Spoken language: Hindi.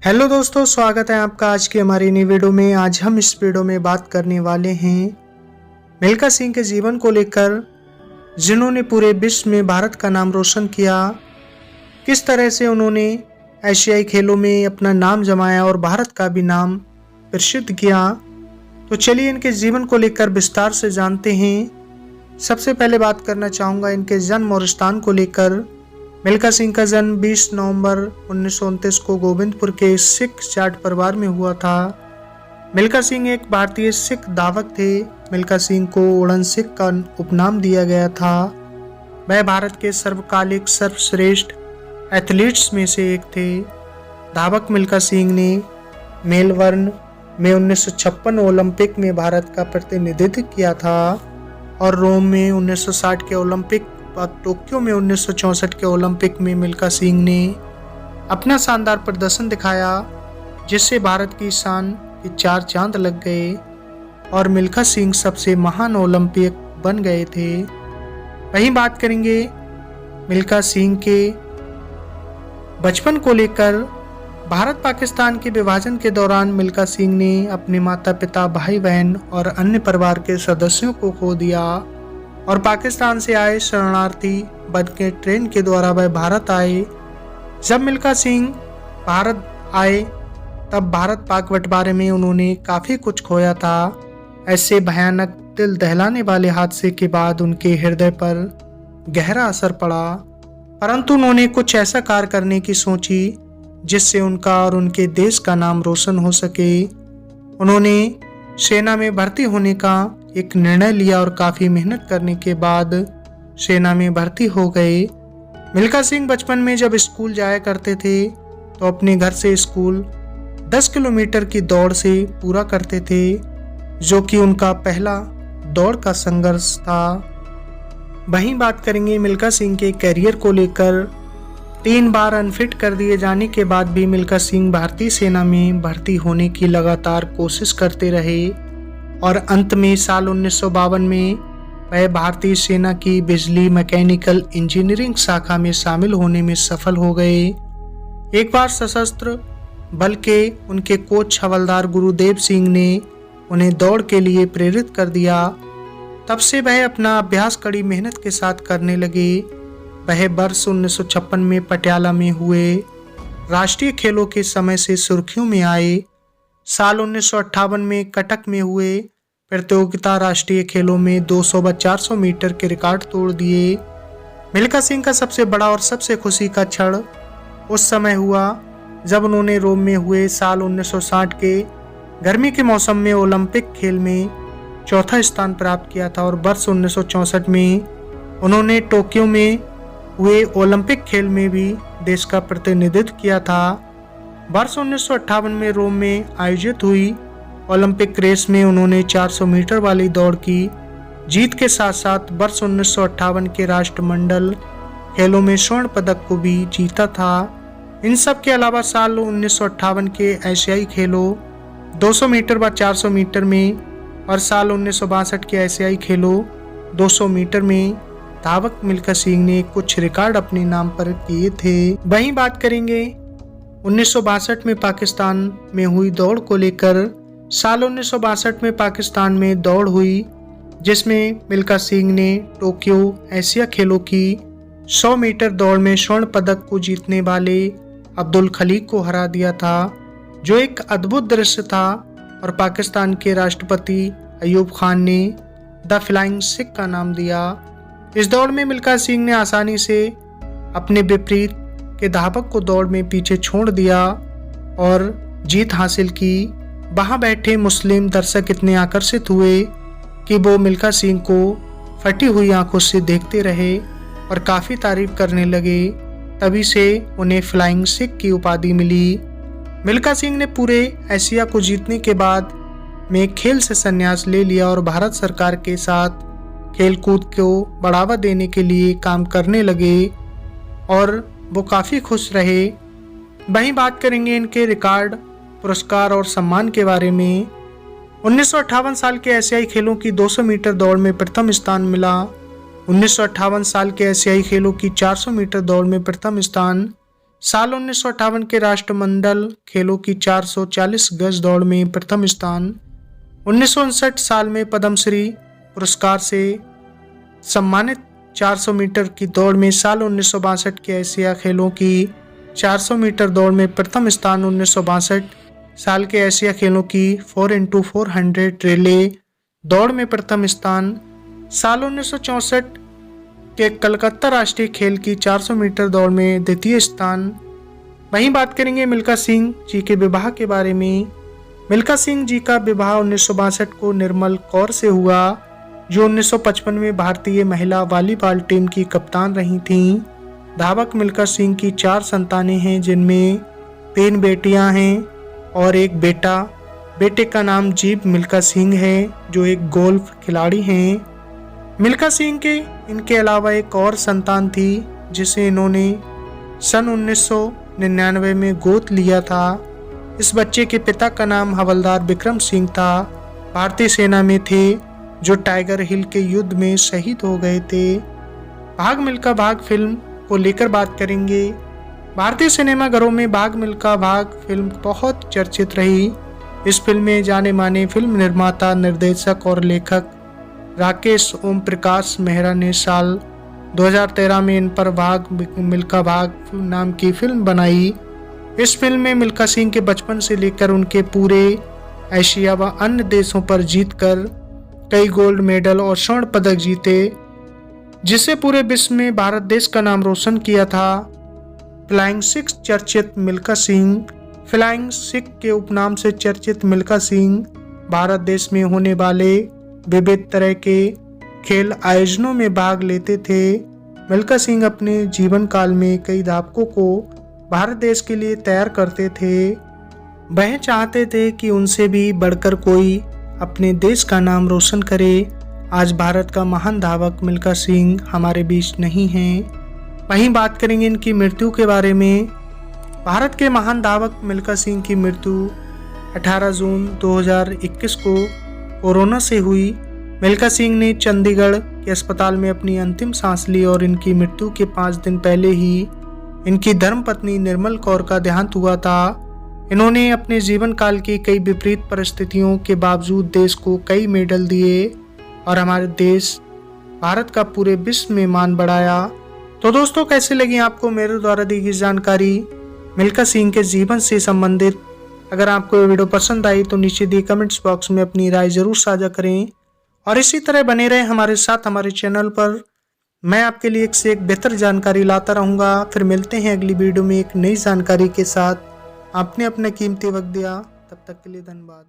हेलो दोस्तों, स्वागत है आपका आज की हमारी नई वीडियो में। आज हम इस वीडियो में बात करने वाले हैं मिल्खा सिंह के जीवन को लेकर, जिन्होंने पूरे विश्व में भारत का नाम रोशन किया। किस तरह से उन्होंने एशियाई खेलों में अपना नाम जमाया और भारत का भी नाम प्रसिद्ध किया। तो चलिए इनके जीवन को लेकर विस्तार से जानते हैं। सबसे पहले बात करना चाहूँगा इनके जन्म और स्थान को लेकर। मिल्खा सिंह का जन्म 20 नवंबर 1929 को गोविंदपुर के सिख जाट परिवार में हुआ था। मिल्खा सिंह एक भारतीय सिख धावक थे। मिल्खा सिंह को उड़न सिख का उपनाम दिया गया था। वह भारत के सर्वकालिक सर्वश्रेष्ठ एथलीट्स में से एक थे। धावक मिल्खा सिंह ने मेलबर्न में 1956 ओलंपिक में भारत का प्रतिनिधित्व किया था और रोम में 1960 के ओलंपिक और टोक्यो में 1964 के ओलंपिक में मिल्खा सिंह ने अपना शानदार प्रदर्शन दिखाया, जिससे भारत की शान के 4 चांद लग गए और मिल्खा सिंह सबसे महान ओलंपिक बन गए थे। वहीं बात करेंगे मिल्खा सिंह के बचपन को लेकर। भारत पाकिस्तान के विभाजन के दौरान मिल्खा सिंह ने अपने माता पिता, भाई बहन और अन्य परिवार के सदस्यों को खो दिया और पाकिस्तान से आए शरणार्थी बन के ट्रेन के द्वारा वह भारत आए। जब मिल्खा सिंह भारत आए तब भारत पाक बंटवारे में उन्होंने काफ़ी कुछ खोया था। ऐसे भयानक दिल दहलाने वाले हादसे के बाद उनके हृदय पर गहरा असर पड़ा, परंतु उन्होंने कुछ ऐसा कार्य करने की सोची जिससे उनका और उनके देश का नाम रोशन हो सके। उन्होंने सेना में भर्ती होने का एक निर्णय लिया और काफ़ी मेहनत करने के बाद सेना में भर्ती हो गए। मिल्खा सिंह बचपन में जब स्कूल जाया करते थे तो अपने घर से स्कूल 10 किलोमीटर की दौड़ से पूरा करते थे, जो कि उनका पहला दौड़ का संघर्ष था। वहीं बात करेंगे मिल्खा सिंह के करियर को लेकर। 3 बार अनफिट कर दिए जाने के बाद भी मिल्खा सिंह भारतीय सेना में भर्ती होने की लगातार कोशिश करते रहे और अंत में साल 1952 में वह भारतीय सेना की बिजली मैकेनिकल इंजीनियरिंग शाखा में शामिल होने में सफल हो गए। एक बार सशस्त्र बल के उनके कोच हवलदार गुरुदेव सिंह ने उन्हें दौड़ के लिए प्रेरित कर दिया। तब से वह अपना अभ्यास कड़ी मेहनत के साथ करने लगे। वह वर्ष 1956 में पटियाला में हुए राष्ट्रीय खेलों के समय से सुर्खियों में आए। साल 1958 में कटक में हुए प्रतियोगिता राष्ट्रीय खेलों में 200 व 400 मीटर के रिकॉर्ड तोड़ दिए। मिल्खा सिंह का सबसे बड़ा और सबसे खुशी का क्षण उस समय हुआ जब उन्होंने रोम में हुए साल 1960 के गर्मी के मौसम में ओलंपिक खेल में 4था स्थान प्राप्त किया था और वर्ष 1964 में उन्होंने टोक्यो में हुए ओलंपिक खेल में भी देश का प्रतिनिधित्व किया था। वर्ष 1958 में रोम में आयोजित हुई ओलंपिक रेस में उन्होंने 400 मीटर वाली दौड़ की जीत के साथ साथ वर्ष 1958 के राष्ट्रमंडल खेलों में स्वर्ण पदक को भी जीता था। इन सब के अलावा साल 1958 के एशियाई खेलों 200 मीटर व 400 मीटर में और साल 1962 के एशियाई खेलों 200 मीटर में धावक मिल्खा सिंह ने कुछ रिकॉर्ड अपने नाम पर किए थे। वहीं बात करेंगे 1962 में पाकिस्तान में हुई दौड़ को लेकर। साल 1962 में पाकिस्तान में दौड़ हुई जिसमें मिल्खा सिंह ने टोक्यो एशिया खेलों की 100 मीटर दौड़ में स्वर्ण पदक को जीतने वाले अब्दुल खलीक को हरा दिया था, जो एक अद्भुत दृश्य था और पाकिस्तान के राष्ट्रपति अयूब खान ने द फ्लाइंग सिख का नाम दिया। इस दौड़ में मिल्खा सिंह ने आसानी से अपने विपरीत के धावक को दौड़ में पीछे छोड़ दिया और जीत हासिल की। वहां बैठे मुस्लिम दर्शक इतने आकर्षित हुए कि वो मिल्खा सिंह को फटी हुई आंखों से देखते रहे और काफ़ी तारीफ करने लगे। तभी से उन्हें फ्लाइंग सिख की उपाधि मिली। मिल्खा सिंह ने पूरे एशिया को जीतने के बाद में खेल से संन्यास ले लिया और भारत सरकार के साथ खेलकूद को बढ़ावा देने के लिए काम करने लगे और वो काफ़ी खुश रहे। वहीं बात करेंगे इनके रिकॉर्ड, पुरस्कार और सम्मान के बारे में। 1958 साल के एशियाई खेलों की 200 मीटर दौड़ में प्रथम स्थान मिला। 1958 साल के एशियाई खेलों की 400 मीटर दौड़ में प्रथम स्थान, साल 1958 के राष्ट्रमंडल खेलों की 440 गज दौड़ में प्रथम स्थान। 1959 साल में पद्मश्री पुरस्कार से सम्मानित 400 मीटर की दौड़ में। साल 1962 के एशिया खेलों की 400 मीटर दौड़ में प्रथम स्थान। 1962 साल के एशिया खेलों की 4x400 रिले दौड़ में प्रथम स्थान। साल 1964 के कलकत्ता राष्ट्रीय खेल की 400 मीटर दौड़ में द्वितीय स्थान। वहीं बात करेंगे मिल्खा सिंह जी के विवाह के बारे में। मिल्खा सिंह जी का विवाह 1962 को निर्मल कौर से हुआ, जो 1955 में भारतीय महिला वॉलीबॉल टीम की कप्तान रही थीं। धावक मिल्खा सिंह की 4 संतानें हैं, जिनमें 3 बेटियां हैं और एक बेटा। बेटे का नाम जीव मिल्खा सिंह है, जो एक गोल्फ खिलाड़ी हैं। मिल्खा सिंह के इनके अलावा एक और संतान थी, जिसे इन्होंने सन 1999 में गोद लिया था। इस बच्चे के पिता का नाम हवलदार विक्रम सिंह था। भारतीय सेना में थे, जो टाइगर हिल के युद्ध में शहीद हो गए थे। भाग मिल्खा भाग फिल्म को लेकर बात करेंगे। भारतीय सिनेमाघरों में भाग मिल्खा भाग फिल्म बहुत चर्चित रही। इस फिल्म में जाने माने फिल्म निर्माता, निर्देशक और लेखक राकेश ओम प्रकाश मेहरा ने साल 2013 में इन पर भाग मिल्खा भाग नाम की फिल्म बनाई। इस फिल्म में मिल्खा सिंह के बचपन से लेकर उनके पूरे एशिया व अन्य देशों पर जीतकर कई गोल्ड मेडल और स्वर्ण पदक जीते, जिससे पूरे विश्व में भारत देश का नाम रोशन किया था। फ्लाइंग सिक्स चर्चित मिल्खा सिंह, फ्लाइंग सिख के उपनाम से चर्चित मिल्खा सिंह भारत देश में होने वाले विविध तरह के खेल आयोजनों में भाग लेते थे। मिल्खा सिंह अपने जीवन काल में कई धावकों को भारत देश के लिए तैयार करते थे। वह चाहते थे कि उनसे भी बढ़कर कोई अपने देश का नाम रोशन करे। आज भारत का महान धावक मिल्खा सिंह हमारे बीच नहीं हैं। वहीं बात करेंगे इनकी मृत्यु के बारे में। भारत के महान धावक मिल्खा सिंह की मृत्यु 18 जून 2021 को कोरोना से हुई। मिल्खा सिंह ने चंडीगढ़ के अस्पताल में अपनी अंतिम सांस ली और इनकी मृत्यु के 5 दिन पहले ही इनकी धर्मपत्नी निर्मल कौर का देहांत हुआ था। इन्होंने अपने जीवन काल की कई विपरीत परिस्थितियों के बावजूद देश को कई मेडल दिए और हमारे देश भारत का पूरे विश्व में मान बढ़ाया। तो दोस्तों, कैसे लगी आपको मेरे द्वारा दी गई जानकारी मिल्खा सिंह के जीवन से संबंधित? अगर आपको ये वीडियो पसंद आई तो नीचे दिए कमेंट्स बॉक्स में अपनी राय जरूर साझा करें और इसी तरह बने रहें हमारे साथ हमारे चैनल पर। मैं आपके लिए एक से एक बेहतर जानकारी लाता रहूँगा। फिर मिलते हैं अगली वीडियो में एक नई जानकारी के साथ। आपने अपना कीमती वक्त दिया, तब तक के लिए धन्यवाद।